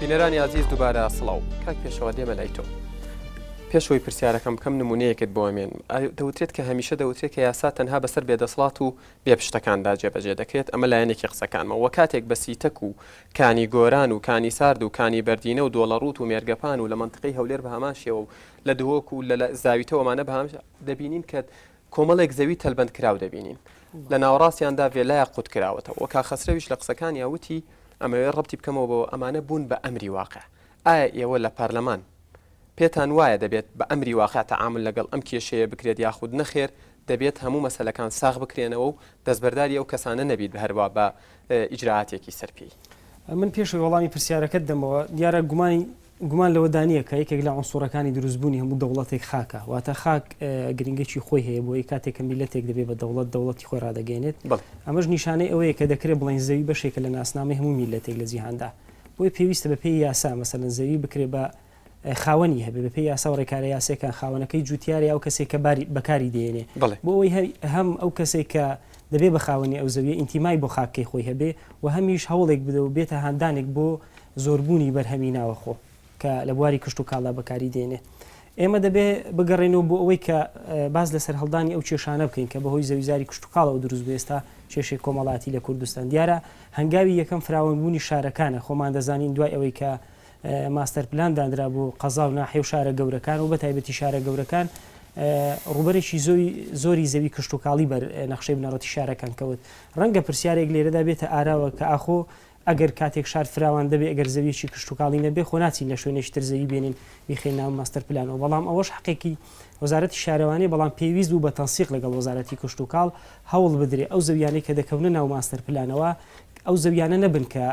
بینەرانی عزیز دووبارە سڵاو کاک پێشەوە دێمە لای تۆ پێشەوەی پرسیارەکەم بکەم نمونەیەکت بۆ ئەمێن دەوترێت کە هەمیشە دەوترێت کە یاسا تەنها بەسەر بێدەسڵات و بێپشتەکاندا جێبەجێ دەکرێت ئەمە لایەنێکی قسەکانمە وە کاتێک بە سیتەک و کانی گۆران و کانی سارد و کانی بەردینە و دۆڵەڕوت و مێرگەپان و لە منتقەی هەولێر بە هەمان شێوە و لە دهۆک و لە زاویتەوەمانە بە هەمان دەبینین کە کۆمەڵێک زەوی تەلبەند کراو دەبینین لە ناوەڕاستیاندا وێلایە قوت کراوەتەوە وە کاخەسرەویش لە قسەکانی یاوتی ئەمەوێ ڕەبتی بکەمەوە بۆ ئەمانە بوون بە ئەمری واقع ئایا ئێوە لە پارلەمان پێتان وایە دەبێت بە ئەمری واقع تەعامل لەگەڵ ئەم کێشەیە بکرێت یاخود نەخێر دەبێت هەموو مەسەلەکان ساغ بکرێنەوە و دەستبەرداری ئەو کەسانە نەبیت بە هەروە بە ئیجراعاتێکی سەرپێی من پێشەوەی وەڵامی پرسیارەکەت دەمەوە دیارە گومان لەوە دانیە کە یەکێک لە عنسوڕەکانی دروستبوونی هەموو دەوڵەتێک خاکە واتە خاک گرنگێکی خۆی هەیە بۆ کاتێک میلەتێک دەبێت بە دەوڵەتی خۆی ڕادەگەێنێت ئەمەش نیشانەی ئەوەیە کە دەکرێت بڵین زەوی بەشێکە لە ناسنامەی هەموو میلەتێک لە جیهاندا بۆی پێویستە بە پێی یاسا مەسەلەن زەوی بکرێت بە خاوەنی هەبێ بە پێی یاسا و ڕێکارە یاسەکان خاوەنەکەی جوتیاری ئەو کەسێک کە بەکاری دێنێ بۆ ئەوەی هەم ئەو کەسێک کە دەبێ بە خاوەنی ئەو زەویە ئینتیمای بۆ خاکەی خۆی هەبێ و هەمیش هەوڵێک بدە و بێتە هاندانێک بۆ زۆربوونی بەرهەمی ناوەخۆ کە لە بواری کشت و کاڵا بەکاری دێنێ ئێمە دەبێ بگەڕێنەوە بۆ ئەوەی کە باز لەسەر هەڵدانی ئەو کێشانە بکەین کە بەهۆی زەویزاری کشت و کاڵەوە دروست بێستا کێشەی کۆمەڵاتی لە کوردستان دیارە هەنگاوی یەکەم فراوانبوونی شارەکانە خۆمان دەزانین دوای ئەوەی کە ماستەر پلان دانرا بۆ قەزا و ناحێ و شارە گەورەکان و بە تایبەتی شارە گەورەکان ڕوبەرێکی زۆری زەوی کشت و کاڵی بەر نەخشەی بنەڕەتی شارەکان کەوت ڕەنگە پرسیارێک لێرەدا بێتە ئاراوە کە ئاخۆ ئەگەر کاتێک شار فراوان دەبێت ئەگەر زەویەکی کشت و کاڵی نەبێ خۆ ناچین لە شوێنێکی تر زەوی بێنین بیخێن ناو ماستەر پلانەوە بەڵام ئەوەش حقێکی وەزارەتی شارەوانی بەڵام پێویست بوو بە تەنسیق لەگەڵ وەزارەتی کشت و کاڵ هەوڵ بدرێ ئەو زەویانەی کە دەکەونە ناو ماستەر پلانەوە ئەو زەویانە نەبن کە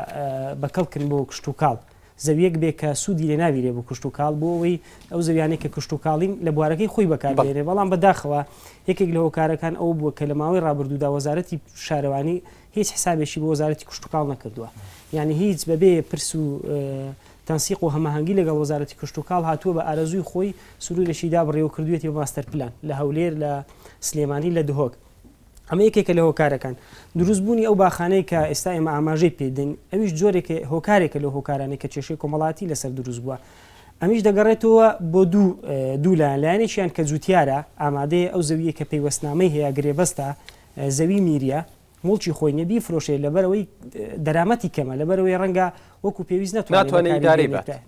بەکەڵکردن بۆ کشت و کاڵ زەویەک بێ کە سوودی لێ ناویرێ بۆ کشت و کاڵ بۆ ئەوەی ئەو زەویانەی کە کشت و کاڵین لە بوارەکەی خۆی بەکاربێنێ بەڵام بەداخەوە یەکێک لە هۆکارەکان ئەو بووە کە لە ماوەی ڕابردوودا وەزارەتی شارەوانی هیچ حسابێکی بۆ وەزارەتی کشت و کاڵ نەکردووە یعنی هیچ بەبێ پرس و تەنسیق و هەماهەنگی لەگەڵ وەزارەتی کشت و کاڵ هاتووە بە ئارەزووی خۆی سروورێکیدا بڕێوە کردوێتی بە ماستەر پلان لە هەولێر لە سلێمانی لە دهۆک ئەمە یەکێکە لە هۆکارەکان دروستبوونی ئەو باخانەی کە ئێستا ئێمە ئاماژەی پێدەین ئەویش جۆرێکە هۆکارێکە لە هۆکارانێک کە کێشەی کۆمەڵاتی لەسەر دروست بووە ئەمیش دەگەڕێتەوە بۆ دوو لایەنێکیان کە جوتیارە ئامادەیە ئەو زەویە کە پەیوەستنامەی هەیە گرێبەستە زەوی میریە مڵکی خۆی نەبی فرۆشێ لەبەرەوەی دەرامەتی کەمە لەبەرەوەی ڕەنگە وەکو پێویست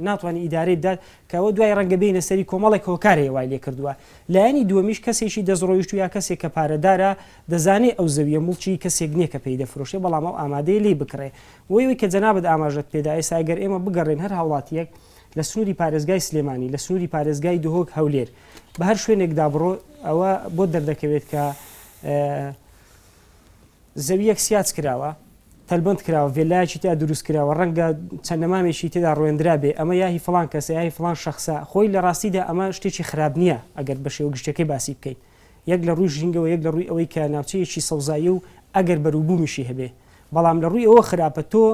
ناتوانانی ئیدارەی بدات کەەوە دوای ڕەنگە بینە سەری کۆمەڵێک هۆکارەیە وای لێ کردووە لایەنی دووەمیش کەسێکی دەزڕۆیشت و یا کەسێک کە پارەدارە دەزانێت ئەو زەویە مڵکی کەسێک نییە کە پێی دەفرۆشێ بەڵام ئەو ئامادەی لێ بکڕێ وەی کە جەنابەت ئاماژەت پێدا ئێستا ئەگەر ئێمە بگەڕێن هەر هاوڵاتیەک لە سنووری پارێزگای سلێمانی لە سنووری پارێزگای دهۆک هەولێر بە هەر شوێنێکدا بڕۆ ئەوە بۆ دەردەکەوێت کە زەویەک سیاچ کراوە تەلبەند کراوە ڤێلایەکی تا دروست کراوە ڕەنگە چەند نەمامێکی تێدا ڕوێندرا بێ ئەمە یاهی فڵان کەسە یاهی فڵان شەخصە خۆی لە ڕاستیدا ئەمە شتێکی خراپ نییە ئەگەر بە شێوە گشتەکەی باسی بکەین یەک لە ڕووی ژینگەوە یەک لە ڕووی ئەوەی کە ناوچەیەکی سەوزایی و ئەگەر بەرووبوومیشی هەبێ بەڵام لە ڕووی ئەوە خراپە تۆ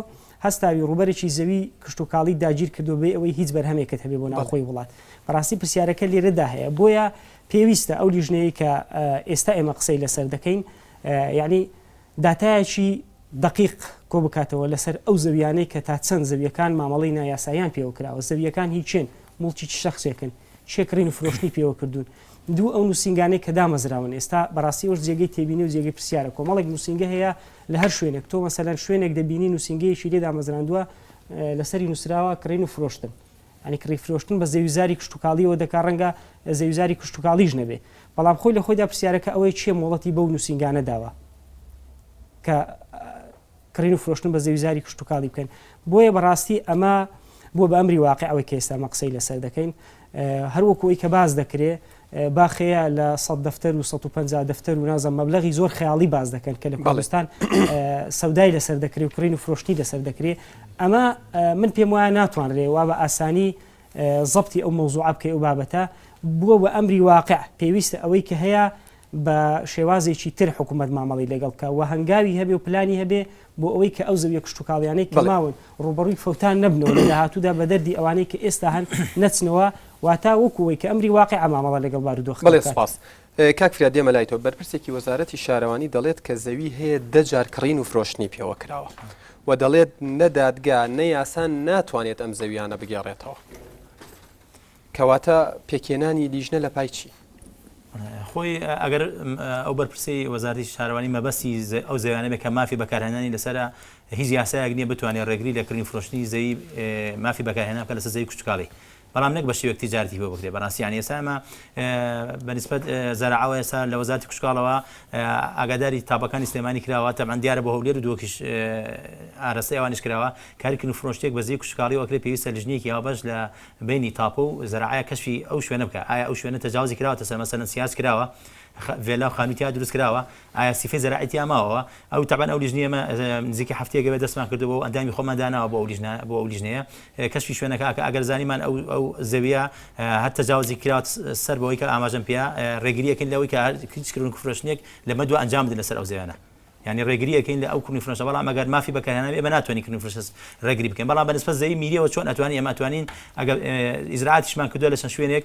هەستاوی ڕوبەرێکی زەوی کشت و کاڵی داگیر کردو بێ ئەوەی هیچ بەرهەمێکت هەبێ بۆ ناوخۆی وڵات بەڕاستی پرسیارەکە لێرەدا هەیە بۆیە پێویستە ئەو لیژنەیە کە ئێستا ئێمە قسەی لەسەر دەکەین یعنی داتایەکی دقیق کۆ بکاتەوە لەسەر ئەو زەویانەی کە تا چەند زەویەکان مامەڵی نایاساییان پێوە کراوە زەویەکان هیچێن مڵکی شەخصێکن چێکڕین و فرۆشتنی پێوە کردوون دوو ئەو نووسنگانەی کە دامەزراون ئێستا بەڕاستی ئەوش جێگەی تێبینی و جێگەی پرسیارە کۆمەڵێک نووسنگە هەیە لە هەر شوێنێک تۆ مەسەلەن شوێنێک دەبینی نووسنگەیەکی لێ دامەزراندووە لەسەری نووسراوە کڕین و فرۆشتن ئەنی کڕی فرۆشتن بە زەویزاری کشت و کاڵیەوە دەکا ڕەنگە زەویزاری کشت و کاڵیش نەبێ بەڵام خۆی لە خۆیدا پرسیارەکە ئەوەی چیە مۆڵەتی بەو نووسنگانە داوە کە کڕین و فرۆشتن بە زەویزاری کشت و کاڵی بکەن بۆیە بەڕاستی ئەمە بۆ بە ئەمری واقع ئەوەی کە ئێستا مەقسەی لەسەر دەکەین هەروەکوەوەی کە باز دەکرێت باخەیە لە 100 دەفتەر و 150 دەفتەر و نازم مەبلەغی زۆر خەیاڵی باز دەکەن کە لە کوردستان سەودای لەسەر دەکرێت و کڕین و فرۆشتی لەسەر دەکرێت ئەمە من پێم وایە ناتوانرێ وا بە ئاسانی زەبتی ئەو مەوزوعە بکەی ئەو بابەتە بووە بە ئەمری واقع پێویستە ئەوەی کە هەیە بە شێوازێکی تر حکوومەت مامەڵی لەگەڵ کە و هەنگاوی هەبێ و پلانی هەبێ بۆ ئەوەی کە ئەو زەویە کشت و کاڵیانەی کەماون ڕوبەڕووی فەوتان نەبنەوە لە داهاتوودا بە دەردی ئەوانەی کە ئێستا هەن نەچنەوە واتە وەکوەوەی کە ئەمری واقع مامەڵە لەگەڵ بارودۆخ. بەڵێ سپاس. کاک فریا دێمە لای تۆ بەرپرسێکی وەزارەتی شارەوانی دەڵێت کە زەوی هەیە 10 جار کڕین و فرۆشتنی پێوە کراوە و دەڵێت نەدادگا نەیاسان ناتوانێت ئەم زەویانە بگێڕێتەوە. کەواتە پێکێنانی لیژنە لە پای چی؟ خۆی ئەگەر ئەو بەرپرسی وەزارەتی شارەوانی مەبەستی ئەو زەویانە بێت کە مافی بەکارهێنانی لەسرە هیچ یاسایەک نییە بتوانێت ڕێگری لە کڕین فرۆشتنی زەوی مافی بەکارهێنا بکە لەسەر زەوی کوچکاڵی، بەڵام نەک بە شێوەیەک تیجارەتی بۆ بکرێت. بەڕاستیان ئێستا ئێمە بەنسبەت زەرعەوە ئێستا لە وەزارەتی کوچکاڵەوە ئاگاداری تاپەکانی سلێمانی کراوە، تەبعاً دیارە بە هەولێر و دۆکیش ئاراستەی ئەوانیش کراوە کاریکردن فرۆشتێک بە زەوی کوچکاڵی وەکرێ پێویستە لیژنەیەکی ئاوبەش لە بینی تاپە و زەرعایە کەشفی ئەو شوێنە بکە. ئایا ئەو شوێنە تەجاوزی کراوەتە سەر مەسەلەن سیاس کراوە، ڤێلا و خانوویتیا دروست کراوە، ئایا سیفەی زەرعەتی ماوەوە؟ ئەو تەبعاً ئەو لیژنەیە ئێمە نزیکی هەفتەیەک بێ دەستمان کردەوە و ئەندامی خۆمان داناوە بۆ ئەو لیژنەیە کەشفی شوێنەکە کە ئەگەر زانیمان ئەو زەویە هەر تەجاوزی کراوە سەر بەوەی کە ئاماژەم پێ ڕێگریەکەین لەوەی کە هیچکردن فرۆشتنێک لەمە دووە ئەنجام بدەن لەسەر ئەو زەویانە. يعني ڕێگری ئەەکەین لە ئەو کوردنی فرۆشە، بەڵام ئەگەر مافی بەکارهێنان ئێمە ناتوانین کردنی فرۆشە ڕێگری بکەین، بەڵام بەنسبەت زەوی میریەوە چۆن ئەتوانین ئێمە ئەتوانین ئەگەر ئیزراعاتیشمان کردووە لە چەند شوێنێک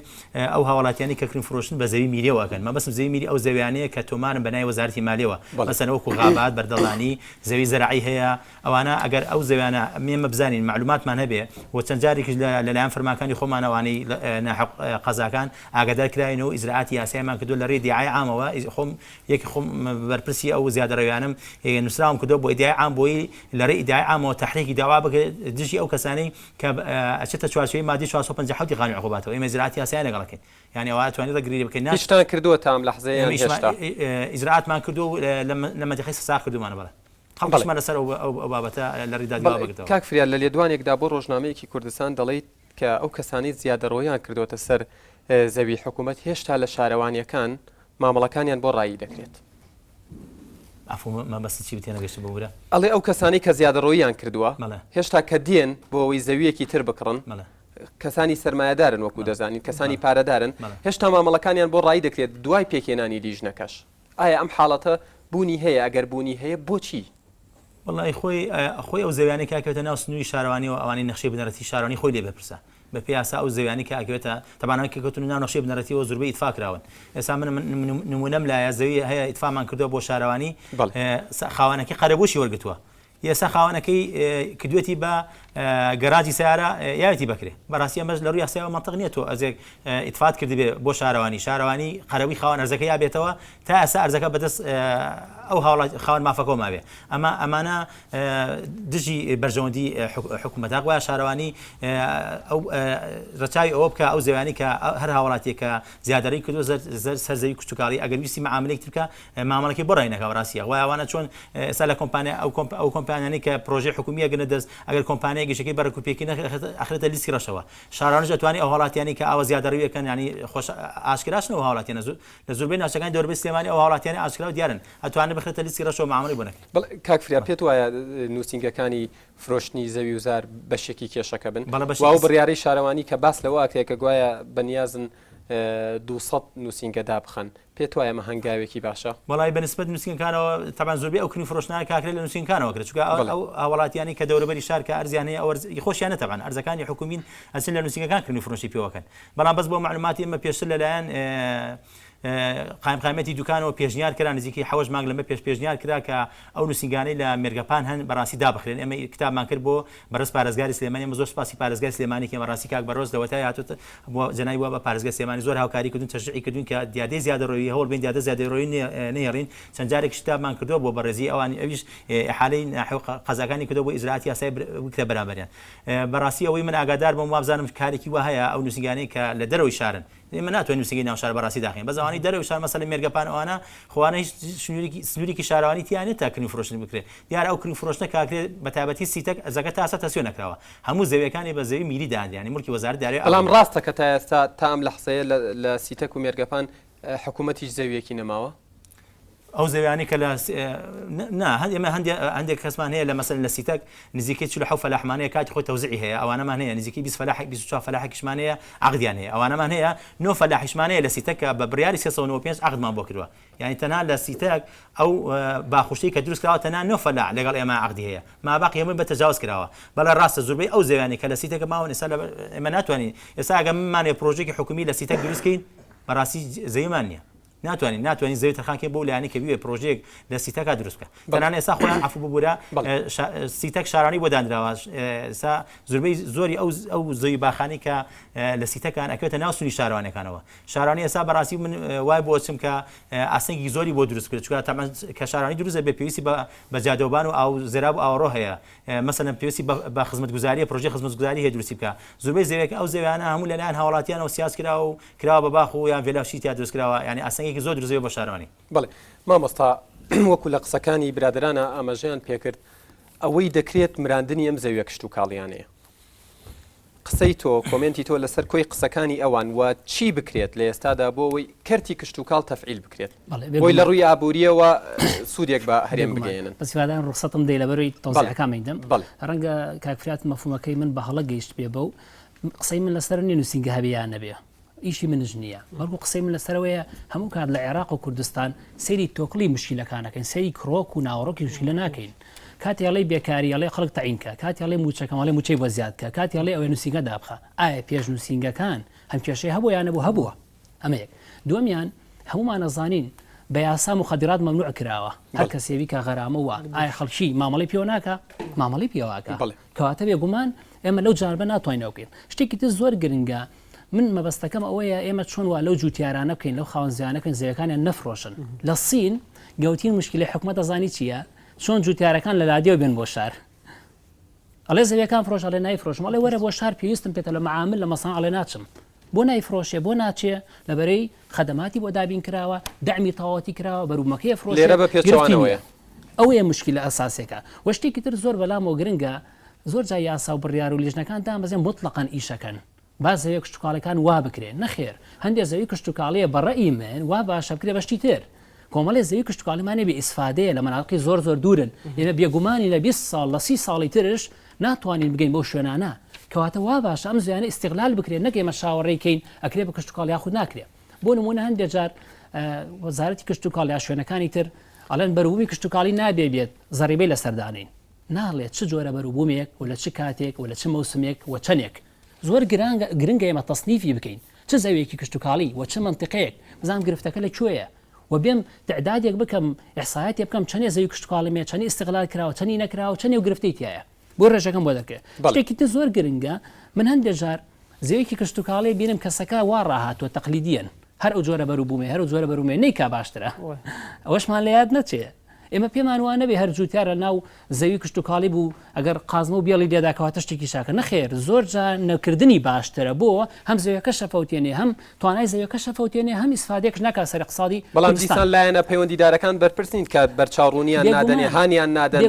ئەو هاوڵاتیانی کە کردنی فرۆشتن بە زەوی میریەوە ئەکەن. مەبەستم زەوی میری ئەو زەویانەیە کە تۆمارن بە ناوی وەزارەتی مالیەوە، مەسەلەن وەکو غابات، بەردەڵانی، زەوی زەرعی هەیە. ئەوانە ئەگەر ئەو زەویانە ئێمە بزانین معلوماتمان هەبێ و چەند جارێکیش لەلایەن فەرمانەکانی خۆمانەوانی ناحق قەزاکان ئاگادار کراینەوە ئیزراعاتی یاساییمان کردووە لە ڕێی دیعای عامەوە. خۆم یەکی خۆم بەرپرسی ئەو زیادەڕەویانم نووسراوم کردەوە بۆ ئیدیای عام، بۆی لە ڕێی ئیدیای عامەوە تەحریکی داوا بکرێت دژی ئەو کەسانەی کە ئەچێتە چوارچێوەی مادی 457 قانون عقوباتەوە. ئێمە ئیزراعاتی یاساییان لەگەڵەکەین، یعنی ئەوە ئەتوانێت ڕێگری بکەین. هیچتان کردووە تام لەحزەیە هێشتا ئیزراعاتمان کردو لە مەدەخەی سەسا کردومانە بەڵێ خەڵکیشمان لەسەر ئەو بابەتە لە ڕێدادگا بگرێتەوە. کاک فریا لە لێدوانێکدا بۆ ڕۆژنامەیەکی کوردستان دەڵێیت کە ئەو کەسانی زیادەڕۆیان کردوتە سەر زەوی حکوومەت هێشتا لە شارەوانیەکان مامەڵەکانیان بۆ ڕایی دەکرێت. مەبەستی چی بتێنەگەشت بەورە؟ ئەڵێ ئەو کەسانی کە زیادەڕۆییان کردووە هێشتا کە دێن بۆ ئەوەی زەویەکی تر بکڕن، کەسانی سەرمایەدارن وەکو دەزانین، کەسانی پارەدارن، هێشتا مامەڵەکانیان بۆ ڕایی دەکرێت دوای پێکێنانی لیژنەکەش. ئایا ئەم حاڵەتە بوونی هەیە؟ ئەگەر بوونی هەیە بۆچی؟ وڵی خۆی ئەو زەویانی کاکەوێتە ناو سنووری شارەوانی و ئەوانی نەخشەی بنەرەتی شارەوانی خۆی لێ بپرسە بە پیاسا ئەو زەویانی کە ئاکەوێتە تەبانەوەی کە کەوتن ناو نەخشەی بنەرەتیەوە زۆربەی ئیتفاق کراون. ئێستا من نمونەم لایە زەوی هەیە ئیتفاقمان کردووە بۆ شارەوانی خاوەنەکەی قەرەبوشی وەرگتووە، ئێستا خاوەنەکەی کردوێتی بە گەراجی سیارە یاوێتی بکرێ. بەڕاستی ئەمەش لە ڕووی یاساییەوە منطق نییە تۆ ئەزێک ئیتفاق کردبێ بۆ شارەوانی قەرەوی خاوەن ئەرزەکە یابێتەوە تا ئێستا ئەرزەکە بەدەست ئەو خاوەن مافەکۆ ماوێ. ئەمانە دژی بەرژەوەندی حکوومەتە وایە شارەوانی ئەو ڕەچاوی ئەوە بکە ئەو زەویانی کە هەر هاوڵاتیە کە زیادەڕی کردو سەر زەوی کوچکاڵی ئەگەر ویستی معاملەیەک تر بکە مامەڵەکەی بۆ ڕای نەکا. بەڕاستیە وایە ئەوانە چۆن ئێستا لە کۆمپانیا ئەو کۆمپانیانی کە پرۆژەی حکومیە گەنە دەست ئەگەر کۆمپانیای گەشتەکەی بەرەکوپێکی ئەخرێتە لیستی ڕەشەوە. شارانش دەتوانێت ئەو هاوڵاتیانی کە ئاوە زیادەڕویەکەن ینی خۆش ئاشکراشنەوە هاوڵاتیانە لە زۆربەی ناوچەکانی دەوروبەری سلێمانی ئەو هاوڵاتیانی ئاشکرا و دیارن ئەتوانێت بخرێتە لیستی ڕەشەوە معاملەی بۆ نەکەن. بەڵێ کاک فریا پێت وایە نووسینگەکانی فرۆشتنی زەوی وزار بەشێکی کێشەکە بن و بڕیارەی شارەوانی کە باس لەوە ئاکرێت کە گوایە بەنیازن 200 نووسینگە دابخەن، پێت وایە ئەمە هەنگاوێکی باشە؟ وڵی بەنسبەت نووسینگەکانەوە تەبان زۆربەی ئەو کردنی فرۆشتنەکە کاکرێت لە نووسینگەکانەوە کرێت، چونکە ئەو هاوڵاتیانی کە دەوروبەری شار کە ئەرزیانەیە ئەو خۆشیانە تەبان ئەرزەکانی حکومین ئەچن لە نووسینگەکان کردنی فرۆشی پێوەکەن. بەڵام بەس بۆ معلوماتی ئێمە پێشتر لەلایەن قایمەتی دوکانەوە پێشنیار کرا نزیکی 7 مانگ لەمە پێشنیار کرا کە ئەو نووسینگانەی لە مێرگەپان هەن بەڕاستی دابخرێن. ئێمە کتابمان کرد بۆ بەڕست پارێزگاری سلێمانی، ئێمە زۆر سپاسی پارێزگای سلێمانی کە بەڕاستی کاک بەڕۆز لەوەتای هاتووە بۆ جەنای وە بە پارێزگای سلێمانی زۆر هاوکاری کردون، تەشریعی کردون کە دیادەی زیادەڕۆیی هەوڵ بین دیادە زیادەڕۆیی نێڕین. چەند جارێک کتابمان کردووە بۆ بەڕێزی ئەوانی ئەویش ئیحالەی قەزاکانی کردەوە بۆ ئیجراعاتی یاسای وکتە بەرامبەریان. بەڕاستی ئەوەی من ئاگادار بووم وابزانم کارێکی وا هەیە ئەو نووسینگانەی کە لە دەرەوەی شارن ئێمە ناتوانین نووسینگەی ناو شار بەڕاستی داخین، بە زەوانی دەرەوەی شار مەسەلەن مێرگەپان ئەوانە خۆوانە هیچ سنوورێکی شارەوانی تیانێت تا کردنی فرۆشتن بکرێت. دیارە ئەو کردنی فرۆشتنە کاکرێت بە تایبەتی سیتەک ئەرزەکە تا ئێستا تەسویە نەکراوە، هەموو زەویەکانی بە زەوی میری داهاند، یعنی مولکی وەزارەت دارایی. بەڵام ڕاستە کە تا ئێستا تا ئەم لەحزەیە لە سیتەک و مێرگەپان حکوومەتیش زەویەکی نەماوە؟ ئەو زەویانی کە لە ئێمە هەندێک کەسمان هەیە لە مەسەن لە سیتەک نزیکەی 40 فەلاحمانەیە کاتی خۆی تەوزیعی هەیە ئەوانەمان هەیە نزیکەی 20 فەلاح 24 فەلاحێکیشمان هەیە عقدیان هەیە ئەوانەمان هەیە 9 فەلاحیشمان هەیە لە سیتەکە بە بڕیاری 395 عقدمان بۆ کردووە یعنی تەنها لە سیتەک ئەو باخوشی کە دروست کراوە تەنها 9 فەلاح لەگەڵ ئێمە عقدی هەیە ماباقی هەمووی بە تەجاوز کراوە بەڵام ڕاستە زۆربەی ئەو زەویانی کە لە سیتەکە ماون ئێستا ئێمە ناتوانین ئێستا ئەگەر بمانێ پرۆژێکی حکومی لە سیتەک دروستکەین بەڕاستی زەویمان نییە ناتوانین زەوی تەرخانکێ بۆ لایەنی کە بوێ پرۆژێک لە سیتەکە دروست بکە تەنانە ئێستا خۆیان عەفو ببوورە سیتەک شارانی بۆ دانراوە ئێستا زۆربەی زۆری ئەو زەوی باخانی کە لە سیتەکان ئەکەوێتە ناو سنووری شارەوانەکانەوە شارانی ئێستا بەڕاستی من وای بۆ چم کە ئاسنگی زۆری بۆ دروست کرد چونکە تەمان کە شارانی دروستە بێ پێویستی بە جادەوبان و ئاو زێراب و ئاوەڕۆ هەیە مەسەلەن پێویستی بە خزمەتگوزاریە پرۆژەی خزمەتگوزاری هەیە دروستی بکە زۆربەی زەویەکە ئەو زەویانە هەموو لەلایەن هاوڵاتیانەوە سیاس کراوە و کراوە بە باخ و یان ڤێلاوشی تیا دروست کراوە یعنی ئاسنگێکی زۆر دروستە بۆ شارەوانی بەڵێ مامۆستا وەکو لە قسەکانی برادرانە ئاماژەیان پێکرد ئەوەی دەکرێت مراندنی ئەم زەویە کشت و کاڵیانەیە قسەی تۆ کۆمنتی تۆ لەسەر کۆی قسەکانی ئەوان و چی بکرێت لە ئێستادا بۆ ئەوەی کەرتی کشت و کاڵ تەفعیل بکرێت بۆی لە ڕووی ئابوووریەوە سوودێک بە هەرێم بگەێنن بەسیوادان ڕوخسەتم دەی لەبەرەوەی تەوزیعەکەمەدەم ڕەنگە کاکفرات مەفهومەکەی من بە هەڵە گەیشت پێ بەو قسەی من لەسەر نیە نووسینگە هەبیان نەبێ ئیشی منش نییە بەڵکو قسەی من لەسەرەوەیە هەموو کات لە عێراق و کوردستان سەیری تۆکڵی مشکیلەکانەکەین سەیری کڕۆک و ناوەڕۆکی مشکیلە ناکەین کاتیاڵی بێکاری ئەڵێ خەڵک تەعینکە کاتیاڵی موچەکەماڵی موچەی بە زیادکە کاتیاڵی ئەوەی نووسینگە دابخە ئایا پێش نووسینگەکان هەم کێشەی هەبوو یان نەبوو هەبووە ئەمە یەک دووەمیان هەمومان نەزانین بە یاسا مخدرات ممنوع کراوە هەر کەسێوی کە غەرامە وە ئایا خەڵکی مامەڵی پێوە ناکە مامەڵی پێواکە کەواتە بێگومان ئێمە لەو جانبە ناتوانین بکەین شتێکی تر زۆر گرنگە من مەبەستەکەم ئەوەیە ئێمە چۆن وا لەو جوتیارانە بکەین لەو خاوەنزیانەکەن زەویەکانیان نەفرۆشن لە سین گەوتین مشکلی حکومەت دەزانی چییە چۆن جوتیارەکان لە لادیۆ بێن بۆ شار ئەڵێ زەویەکان فرۆش ئەڵێ نایفرۆشم ئەڵێ وەرە بۆ شار پێویستم پێێتە لە معامل لە مەسان ئەڵێ ناچم بۆ نایفرۆشێ بۆ ناچێ لەبەرەی خەدەماتی بۆ دابین کراوە دەعمی تەواوەتی کراوە بەرومەکەی فرۆش لێرە بە پێچەوانەوەیە ئەوەیە مشکلە ئەساسێکە وە شتێکی تر زۆر بەلامەوە گرنگە زۆر جای یاسا و بڕیار و لیژنەکان دامەزێن مطلقاً ئیشەکەن با زەوی کشتتوکاڵەکان وا بکرێن نەخێر هەندێک زەوی کشتتوکاڵەیە بەڕێی من وا باشە بکرێ بەشتی تر کۆمەڵی زەوی کشتتوکاڵمانێ بێ ئیسفادەیە لە مەناڵقی زۆر دوورن ئێمە بێگومانی لە 20 ساڵ لە 30 ساڵی ترش ناتوانین بگەین بۆ شوێنانە کەواتە وا باشە ئەم زویانە ئیستیغلال بکرێن نەک ئێمە شاوەڕێکەین ئەکرێ بە کشتتوکاڵ یاخود ناکرێت بۆ نمونە هەندێک جار وەزارەتی کشتتوکاڵ یا شوێنەکانی تر ئەڵێن بەروبوومی کشتتوکاڵی نابێ بێت زەریبەی لەسەردانین ناڵێت چ جۆرە بەروبوومێک و لە چ کاتێک و لە چ مەوسمێک و چەندێک زۆر گرنگە ئێمە تەصنیفی بکەین چ زەویەکی کشتتوکاڵی و چ منتیقەیەک بزانام گرفتەکە لەکوێیە و بێم تعدادێک بکەم ئیحسایەتی بکەم چەندێ زەوی کشتتوکاڵمێ چەندی ئیستیغلال کراوە چەندی نەکراوە چەندێ و گرفتەی تایە بۆ ڕێژەکەم بۆ دەکرێت شتێکی تر زۆر گرنگە من هەندێک جار زەویەکی کشتتوکاڵی بینم کەسەکە وا ڕاهاتوە تەقلیدیەن هەر ئەو جۆرە بەروبوومێ هەر جۆرە بەرومێ نەیکا باشترە ئەوەشمان لە یاد نەچێ ئێمە پێمان وانە بێ هەر جوتیارە ناو زەوی کشتتوکاڵی بوو ئەگەر قازمە و بیاڵی لێداکەواتە شتێکی شاکە نەخێر زۆر جار نەکردنی باشترە بۆ هەم زەویەکە شەفەوتێنێ هەم توانای زەویەکە شەفەوتێنێ هەم ئیسفادێک ناکا سەر اقتصادی بەڵام دیسان لایەنە پەیوەندیدارەکان بەرپرسین کە بەرچاوڕوونیان نادەنێ هاانیان نادەن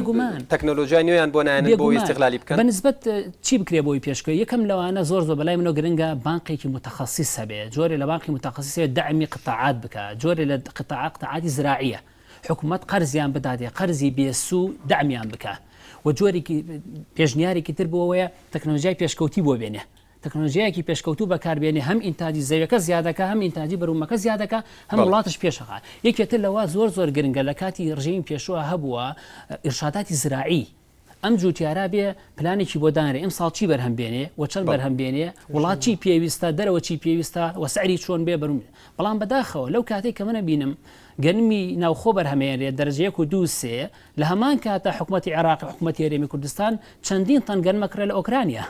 تەکنۆلۆژیای نوێیان بۆ نایەنێت بۆ ئیستیغلالی بکەن بەنسبەت چی بکرێ بۆی پێشکەوە یەکەم لەوانە زۆر بەلای منەوە گرنگە بانقێکی متخصص هەبێ جۆرێ لە بانقی متخصص دعمی قطاعات بکە جۆرێ لە قطاعاتی زراعیە حکومت قەرزیان بداتێ قەرزی بێسوو دعمیان بکە و جۆرێکی پێشنیارێکی تر بۆەوەیە تەکنۆلۆژیای پێشکەوتی بۆ بێنێ تەکنۆلۆژیایەکی پێشکەوتوو بەکاربێنێ هەم ئینتاجی زەویەکە زیادەکە هەم ئینتاجی بەرومەکە زیادەکە هەم وڵاتش پێشەخا یەکێتر لەوە زۆر گرنگە لە کاتی ڕژەیم پێشووە هەبووە ئیرشاداتی زراعی ئەم جوتیارا بێ پلانێکی بۆ دانرێ ئەم ساڵ چی بەرهەم بێنێ و چەند بەرهەم بێنێ وڵات چی پێویستە دەرەوە چی پێویستە و سعری چۆن بێ بەروم بەڵام بەداخەوە لەو کاتێک کە منە بینم گەرمی ناوخۆ بەرهەمێنێت دەرەجەیەک و 2-3 لە هەمان کاتە حکوومەتی عێراق حکوومەتی هەرێمی کوردستان چەندین تەن گەرمەکرا لە ئۆکرانیا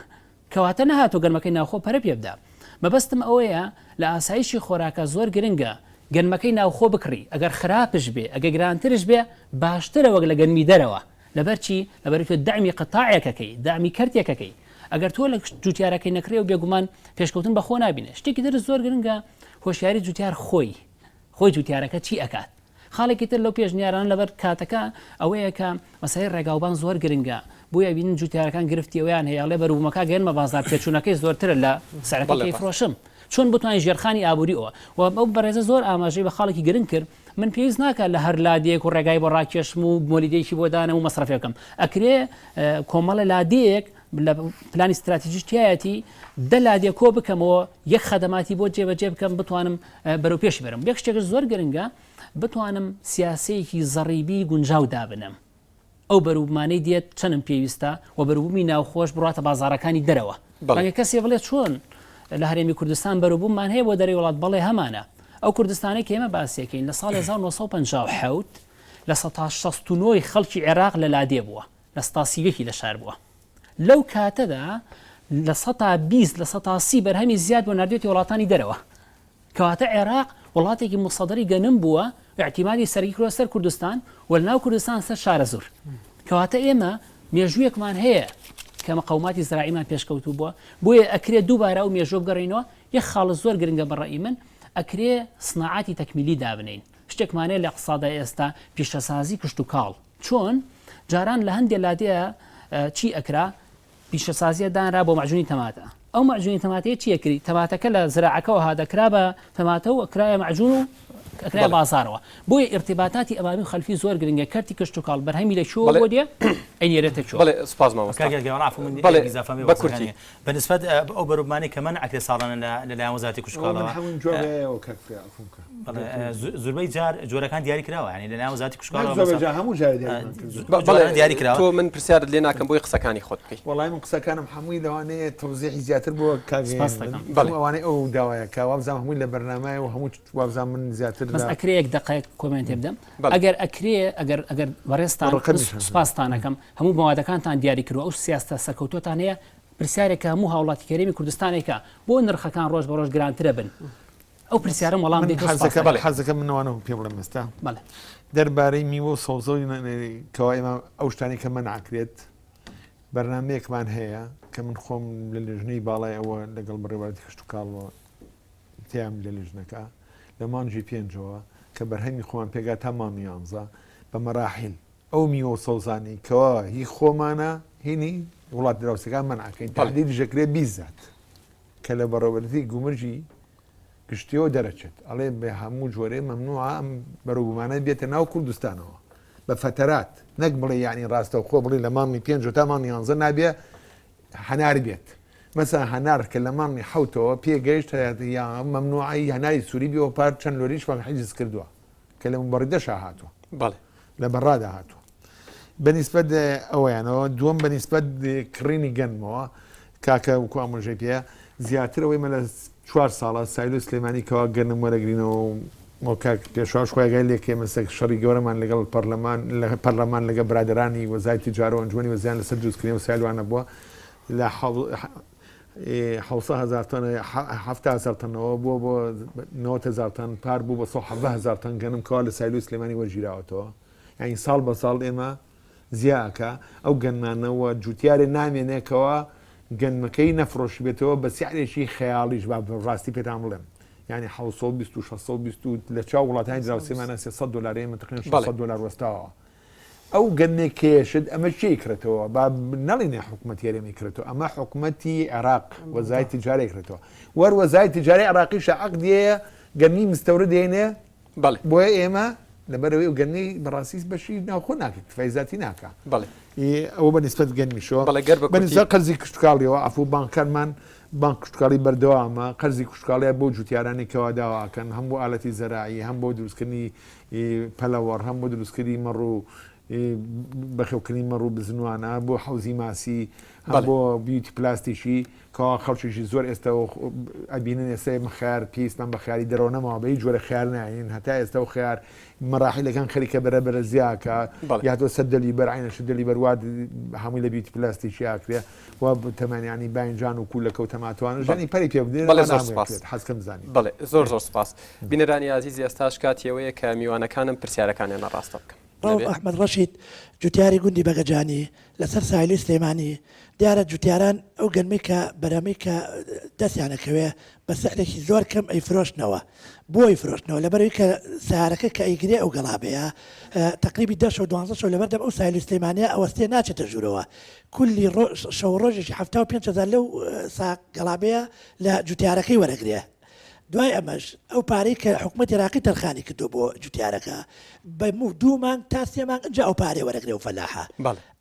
کەواتە نەهاتۆ گەرمەکەی ناوخۆ پەرە پێ بدە مەبەستم ئەوەیە لە ئاسایشی خۆراکە زۆر گرنگە گەرمەکەی ناوخۆ بکڕی ئەگەر خراپش بێ ئەگە گرانترش بێ باشترە وەک لە گەرمی دەرەوە لەبەرچی لەبەر دعمی قطاعێکەکەی دامی کەرتێکەکەی ئەگەر تۆ لە جوتیارەکەی نەکرێ و بێگومان پێشکەوتن بەخۆ نابینێ شتێکی تر زۆر گرنگە هۆشیاری جوتیار خۆی جوتیارەکە چی ئەکات خاڵێکی تر لەو پێشنیاران لەبەر کاتەکە ئەوەیە کە مەسای ڕێگاوبان زۆر گرنگە بۆیە بینن جوتیارەکان گرفتی ئەویان هەیە لێ بەرومەکە گەێنمە بازار پێچوونەکەی زۆرترە لە سەرەکەی فرۆشم چۆن بتوانین ژێرخانی ئابووری ئەوە و ئەو بەڕێزە زۆر ئاماژەی بە خاڵێکی گرنگ کرد من پێویست ناکە لە هەر لادێک و ڕێگای بۆ ڕاکێشم و مۆلیدێکی بۆ دانە و مەسرەفەکەم ئەکرێ کۆمەڵە لادەیەک لە پلانی استراتیژیایەتی دە لادێک کۆ بکەمەوە یەک خەدەماتی بۆ جێبەجێ بکەم بتوانم بەرەو پێش بەرم یەک شتێک زۆر گرنگە بتوانم سیاسەیەکی زەڕیبی گونجاو دابنم ئەو بەروبمانەی دێت چەندم پێویستە و بەروبوومی ناوخۆش بڕاتە بازارەکانی دەرەوە بەڵێ کەسێ بڵێ چۆن لە هەرێمی کوردستان بەروبوومان هەیە بۆ دەرەوەی وڵات بەڵێ هەمانە ئەو کوردستانی کە ئێمە باسیەکەین لە ساڵ 1950 لە 1969 خەڵکی عێراق لە لادێ بووە لە 1970 لە شار بووە لەو کاتەدا لە 120 لە 130 بەرهەمی زیاد بۆ نردێتی وڵاتانی دەرەوە کەواتە عێراق وڵاتێکی مصدری گەنم بووە اعتیمادی سەرگی کرۆ سەر کوردستان و لەناو کوردستان سەر شارە زۆر کەواتە ئێمە مێژوویەکمان هەیە کە مەقەوماتی زراعیمان پێشکەوتوو بووە بۆیە ئەکرێ دووبارە و مێژۆ بگەڕێنەوە یەک خاڵە زۆر گرنگە بەڕێی من ئەکرێ سناعاتی تەکمیلی دابنین شتێکمانەیە لە اقتصادای ئێستا پیشەسازی کشت و کاڵ چۆن جاران لە هەندێک لادەیە چی ئەکرا پیشەسازیە دانرا بۆ معجونی تەماتە ئەو معجونی تەماتەیە چی ئەکری تەماتەکە لە زراعەکەەوە هادەکرا بە تەماتە و ئەکرایە معجون و ئەکرای بازارەوە بۆیە ارتباطاتی ئەمامی و خەلفی زۆر گرنگە کەرتی کشت و کاڵ بەرهەمی لە چۆ بۆ دێ ئەینێرێتە چۆ بەڵێ سپاس مامۆستا بەکورتی بەنسبەت ئەو بەروبمانی کە من ئەکرێ ساڵانە لەلایەن وەزارەتی کشت و کاڵەوە زۆربەی جار جۆرەکان دیاری کراوە ینی لەلایەن وەزارەتی کشت و کاڵەوە هەموو جار دیاری کراوە تۆ من پرسیارت لێ ناکەم بۆی قسەکانی خۆت بکەیت وڵای من قسەکانم هەمووی لەوانەیە تەوزیحی زیاتر بۆ ئەوانەی ئەو داوایە کە وابزانام هەمووی لە بەرنامای و هەموو وابزان من زیاتر بەس ئەکرێ یەک دقەیەک کۆمنتێ بدەم ئەگەر ئەکرێ ئەگەر بەڕێستان سوپاسستانەکەم هەموو مەوادەکانتان دیاری کردووە ئەو سیاستە سەرکەوتۆتان هەیە پرسیارێکە هەموو هاوڵاتی کەرێمی کوردستانێکە بۆ نرخەکان ڕۆژ بە ڕۆژ گرانترە بن ئەو پرسیارم وەڵام حەزەکە منەوانە پێ بڵێم ئێستا دەربارەی میوە و سەوزەی کەوا ئێمە ئەو شتانی کە مەنعکرێت بەرنامەیەکمان هەیە کە من خۆم لە لێژنەی باڵای ئەوە لەگەڵ بەڕێوەتی کشت و کاڵەوە تیام لە لێژنەکە لە مانجی پێنجەوە کە بەرهەمی خۆمان پێگا تا مامی 11 بە مەراحیل ئەو میوە سەوزانی کەوا هی خۆمانە هینی وڵات دراوسەکان مەنعکەین تحدید ژەکرێ بیزات کە لە بەڕێوەتی گومرجی گشتیەوە دەرەچێت ئەڵێ بە هەموو جۆرێ مەمنوع ئەم بەروبمانە بێتە ناو کوردستانەوە بە فتەرات نەک بڵێ یعنی ڕاستە خۆ بڵێ لە مامی 5 تا مامی 11 نابێ هەنار بێت مەسا هەنار کە لە مامی حوتەوە پێگەیشت یا مەمنوعی هەناری سووری بیەوە پار چەند لۆریش حیجز کردووە کە لە مبەڕیدەشا هاتووە بەڵێ لە بەڕادا هاتووە بەنسبەت ئەوەیانەوە دووەم بەنسبەت کڕینی گەنمەوە کاکە وکو ئامۆژەی پێ زیاترەوەی مە لە 4 ساڵە سایل و سلێمانی کەوا گەنم وەرەگرینەوە مۆکاک پێشواش خۆیگای لێکێ مەسەک شەڕی گەورەمان لەگەڵ پەرلەمان لەگە برادرانی وەزای تجارە و ئەنجومی وەزیان لەسەر دروستکردنی و سایلوانە بووە لە 700,000 تن 7,000 تنەوە بووە بۆ 90,000 تن پار بوو بە 170,000 تن گەنم کەوا لە سایل و سلێمانی وەرگیراوەتەوە یعنی ساڵ بە ساڵ ئێمە زیاکە ئەو گەنمانەوە جوتیارێ نامێنێکەوە گەنمەکەی نەفرۆشی بێتەوە بە سیارێکی خەیاڵیش با ڕاستی پێتان بڵێم یعنی 620 لە چاو وڵاتانی دراوسێمانە $300 ئێمە تقریباً $600 وەستاوە ئەو گەنمێک کێشت ئەمە چی کردەوە با نەڵێنێ حکوومەتی هەرێمی کردەوە ئەمە حکوومەتی عێراق وەزای تجارە کردەوە وەزای تجاری عێراقیش عەقدیە گەنمی مستەورد دێنێ بۆیە ئێمە لەبەرەوەی و گەنمی بەڕاستی بەشی ناوخۆ ناکەیت فەیزاتی ناکە ئەوە بەنسبەت گەنمیشەوە بەنسبەت قەرزی کشتکاڵیەوە ئەفو بانکەرمان بانک کشتکاڵی بەردەوامە قەرزی کشتکاڵیە بۆ جوتیارانی کەوا داواکەن هەم بۆ ئالەتی زەراعی هەم بۆ دروستکردنی پەلەوەڕ هەم بۆ دروستکردی مەڕوو بەخێوکردنی مەڕوو بزنوانە بۆ حەوزی ماسی بۆ بیوتی پلاستیشی کەوا خەڵکیشی زۆر ئێستا ئەبینن ئێستا مەخیار پێویستمان بە خیاری دەرەوە نەماوە بە هیچ جۆرە خیار ناین هەتا ئێستا و خیار مەراحیلەکان خەریکە بەرەبەرە زیاکە یا تۆ 100 لیبەر عینە 10 لیبەر وا هەمووی لە بیوتی پلاستیشی ئاکرێ و تەمەنیانی باینجان و کوول لەکەوت تەماتوانە ژانی پەری پێ بدێن حەزکەم بزانین بەڵێ زۆر سپاس بینەرانی عزیزی ئێستاش کاتیەوەیە کە میوانەکانم پرسیارەکانیان ڕاستە بکەم ئەحمەد ڕەشید جوتیاری گوندی بەگەجانی لەسەر ساحیلی سلێمانی دیارە جوتیاران ئەو گەنمی کە بەرەمی کە دەستیانەکەوێ بە سەعرێکی زۆر کەم ئەیفرۆشتنەوە بۆ ئەیفرۆشتنەوە لەبەرەوەی کە سیارەکە کە ئەیگرێ ئەو گەڵابەیە تقریبی 10 و 12 لەبەردەم ئەو ساحیلی سلێمانیە ئەوەستێ ناچێتە ژوورەوە کولی شەو ڕۆژێکی 75,000 لەو گەڵابەیە لە جوتیارەکەی وەرەگرێ دوای ئەمەش ئەو پارەی کە حکوومەتی عێراقی تەرخانی کردو بۆ جوتیارەکە بە 2 مانگ تا 3 مانگ ئەنجا ئەو پارەی وەرەگرێ و فەلاحە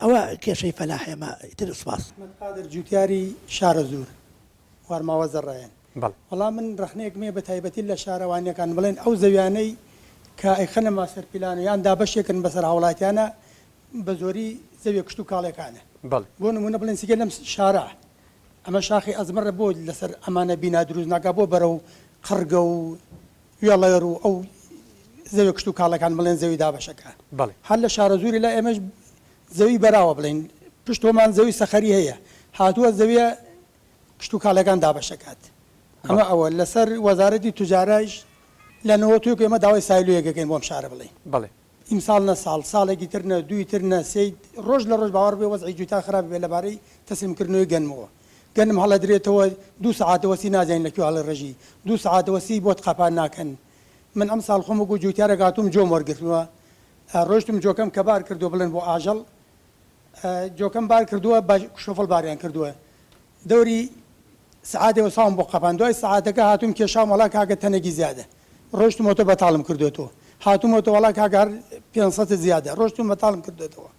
ئەوە کێشەی فەلاح ئێمە ئیتر سوپاس قادر جوتیاری شارە زۆر وارماوە زەڕایەن وەڵام من ڕخنەیەک مێ بە تایبەتی لە شارەوانیەکان بڵێن ئەو زەویانەی کە ئەیخەنە ماسەر پیلانە یان دابەشێکن بەسەر هاوڵاتیانە بە زۆری زەوی کشت و کاڵەکانە بۆ نمونە بڵێن سیگە لەم شارە ئەمە شاخی ئەزمەرە بۆ لەسەر ئەمانە بینا دروست ناکە بۆ بەرە و قڕگە و وێڵەر و ئەو زەوی کشت و کاڵەکان بڵێن زەوی دابەشەکە هەر لە شارە زووری لە ئێمەش زەوی بەراوە بڵێن پشتۆمان زەوی سەخەری هەیە هاتووە زەویە کشت و کاڵەکان دابەشەکات ئەمە ئەوە لەسەر وەزارەتی توجارایش لە نەوەتوویەک ئێمە داوای سایلویەکەکەین بۆم شارە بڵێ ئیمساڵ نە ساڵێکی ترنە دوی ترنە سێ ڕۆژ لە ڕۆژ باوەڕ بێ وەزعی جوتا خراپ بێ لەبارەی تەسلیمکردنەوەی گەنمەوە گەنم هەڵە درێتەوە 2 ساعتەوەسی نازانین لەکوێ هەڵی ڕژی 2 ساعتەوەسی بۆ قاپان ناکەن من ئەم ساڵ خۆم وەکو جوتیارە هاتووم جۆم وەرگرتووە ڕۆشتم جۆکەم کە بار کردووە بڵێن بۆ ئاژەڵ جۆکەم بار کردووە بە شۆفڵ باریان کردووە دەوری سعادەوە ساوم بۆ قەپان دوای سعاتەکە هاتووم کێشام وڵا کاگە تەنێکی زیادە ڕۆشتمەوە بەتاڵم کردوێتەوە هاتوومەوە وڵا کاگەر 500 زیادە ڕۆشتم بەتاڵم کردوێتەوە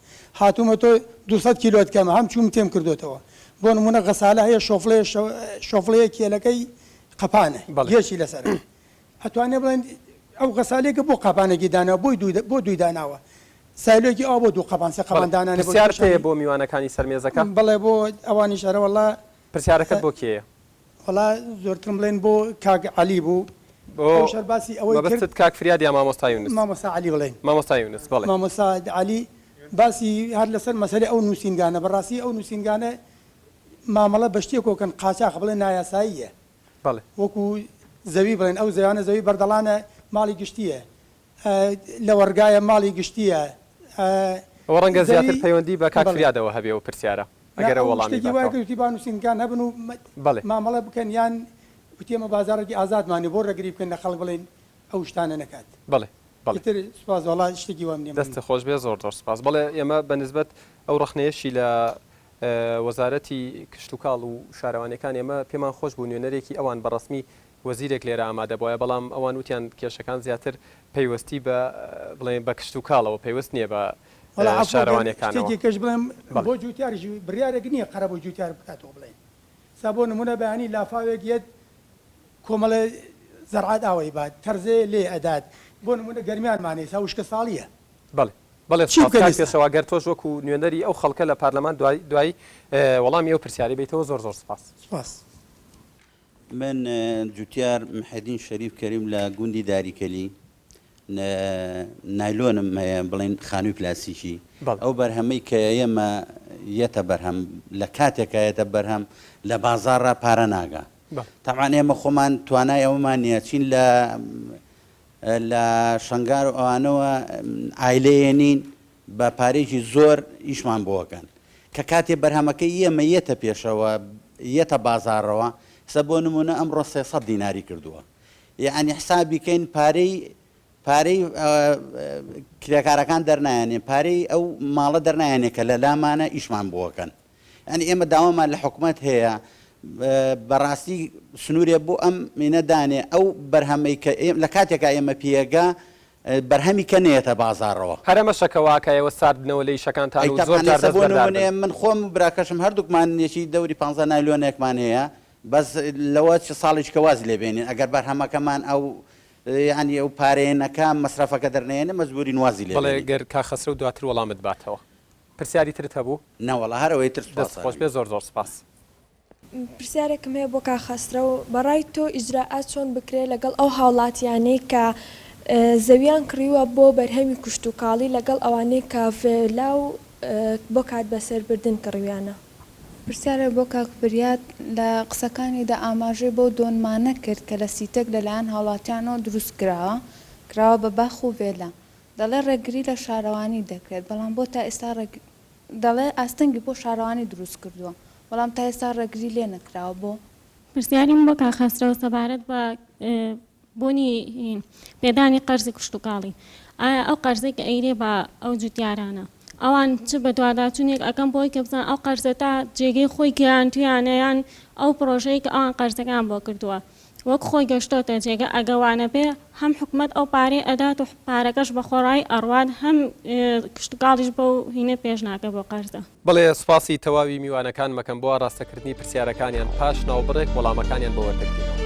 هاتوومەوە 200 کیلۆت کەمە هەم چوم تێم کردوێتەوە بۆ نمونە غەسالە هەیە شۆفڵەیە کێلەکەی قەپانە گێشی لەسەر هەتوانێ بڵێن ئەو غەسالێکە بۆ قەپانێکی داناوە بۆ دوی داناوە سایلێکی ئاو بۆ 2 قەپان سێ قەپان دانانێ پرسیار پێیە بۆ میوانەکانی سەرمێزەکە بڵێ بۆ ئەوانی شارە وەڵا پرسیارەکەت بۆ کێیە وەڵا زۆرترم بڵێن بۆ کاک عەلی بوو شەرباسی ئەوەی کرد کاک فریاد یا مامۆستا یونس مامۆستا عەلی بڵێن مامۆستا یونس بڵێ مامۆستا عەلی باسی هەر لەسەر مەسەلەی ئەو نووسینگانە بەڕاستی ئەو نووسینگانە مامەڵە بە شتێکۆکەن قاچاق بڵێن نایاساییە وەکو زەوی بڵێن ئەو زەویانە زەوی بەردەڵانە ماڵی گشتیە لە وەرگایە ماڵی گشتیە ئەوە ڕەنگە زیاتر پەیوەندی بە کاک فریادەوە هەبێ و پرسیارە ئەگەرە وەڵامی وایگەوتی با نووسینگان هەبن و مامەڵە بکەن یان وتێمە بازارێکی ئازادمانی بۆ ڕێگری بکەن لە خەڵک بڵێن ئەو شتانە نەکات تر سوپاس وڵا شتێکی وام نیە دەستی خۆش بێ زۆر سپاس بەڵێ ئێمە بەنسبەت ئەو ڕخنەیەشی لە وەزارەتی کشت و کاڵ و شارەوانەکان ئێمە پێمان خۆش بوو نوێنەرێکی ئەوان بەڕسمی وەزیرێک لێرە ئامادە بۆیە بەڵام ئەوان وتیان کێشەکان زیاتر پەیوەستی بە بڵێن بە کشت و کاڵەوە پەیوەست نییە بە شارەوانەکانەوە کەش بڵێم بۆ جوتیاریش بڕیارێک نییە قەرە بۆ جوتیار بکاتەوە بڵێن سا بۆ نمونە بەیانی لافاوێک یەت کۆمەڵە زەرعات ئاوەی بات تەرزێ لێ ئەدات بۆ نمونە گەرمیانمانێ سا وشکە ساڵیە بەڵێ پێشەوە گەر تۆش وەکو نوێنەری ئەو خەڵکە لە پارلەمان دوای وەڵامی ئەو پرسیاری بیتەوە زۆر سپاس من جوتیار محەدین شەریف کەریم لە گوندی داریکەلی نایلۆنم هەیە بڵێن خانووی پلاسیکی ئەو بەرهەمەی کە ئێمە یەتە بەرهەم لە کاتێکە یەتە بەرهەم لە بازاڕە پارە ناگا تاوان ئێمە خۆمان توانای ئەومان نییە چین لە شنگار و ئەوانەوە ئایلەیەنین بە پارێکی زۆر ئیشمان بۆکەن کە کاتێ بەرهەمەکەی ئێمە یەتە پێشەوە یەتە بازاڕەوە سە بۆ نمونە ئەمڕۆ 300 دیناری کردووە یعنی حسابیکەین پارەی کرێکارەکان دەرنایانێ پارەی ئەو ماڵە دەرنایانێ کە لە لامانە ئیشمان بۆکەن ئەنی ئێمە داوامان لە حکوومەت هەیە بەڕاستی سنوورێ بۆ ئەم مینەدانێ ئەو بەرهەمەی کە لە کاتێکا ئێمە پێگا بەرهەمی کە نێتە بازاڕەوە هەرەمە شەکەواکەیەوە ساردنەوە لەی شەکانتان من خۆم براکەشم هەردووکمان نێکی دەوری 15 نایلۆنێکمان هەیە بەس لەوە ساڵێک کەوازی لێبێنین ئەگەر بەرهەمەکەمان ئەو ینی ئەو پارێنەکە مەسرفەکە دەرنێنە مەزبوری نوازی لێ بەڵێ گەر کا خەسرە و دواتر وەڵامت باتەوە پرسیاری ترت هەبوو نەوەڵا هەرەوەی تر خۆش بێ زۆر سپاس پرسیارێکم هەیە بۆ کاخەسترە و بەڕای تۆ ئیجراعات چۆن بکرێت لەگەڵ ئەو هاوڵاتیانەی کە زەویان کڕیوە بۆ بەرهەمی کوشت و کاڵی لەگەڵ ئەوانەی کافێلا و بۆ کات بەسەربردن کڕویانە پرسیارە بۆ کاکبریات لە قسەکانیدا ئاماژەی بۆ دۆنمانە کرد کە لە سیتەک لەلایەن هاوڵاتیانەوە دروست کراوە بە باخ و vێلا دەڵێ ڕێگری لە شارەوانی دەکرێت بەڵام بۆ تا ئێستا دەڵێ ئاستەنگی بۆ شارەوانی دروست کردووە بەڵام تا ئێستا ڕێگری لێ نەکراوە بۆ پرسیاریم بۆ کاخەسترەوە سەبارەت بە بوونی پێدانی قەرزی کوشت و کاڵی ئایا ئەو قەرزەی کە ئەیرێ بە ئەو جوتیارانە ئەوان چ بە دوواداچوونێک ئەەکەم بۆی کە بزان ئەو قەرزە تا جێگەی خۆی گیانتویانەیان ئەو پرۆژەی کە ئەوان قەرزەکان بۆ کردووە وەک خۆی گەشتۆتە جێگە ئەگەوانە بێ هەم حکومت ئەو پارەی ئەدات و پارەکەش بە خۆڕای ئەڕوان هەم کشتتوکاڵیش بە و هینە پێش ناکە بۆ قەرزە. بڵێ سوپاسی تەواوی میوانەکان مەکەم بۆ ڕاستەکردنی پرسیارەکانیان پاش ناوبڕێک وەڵامەکانیان بۆ وەردەگرین.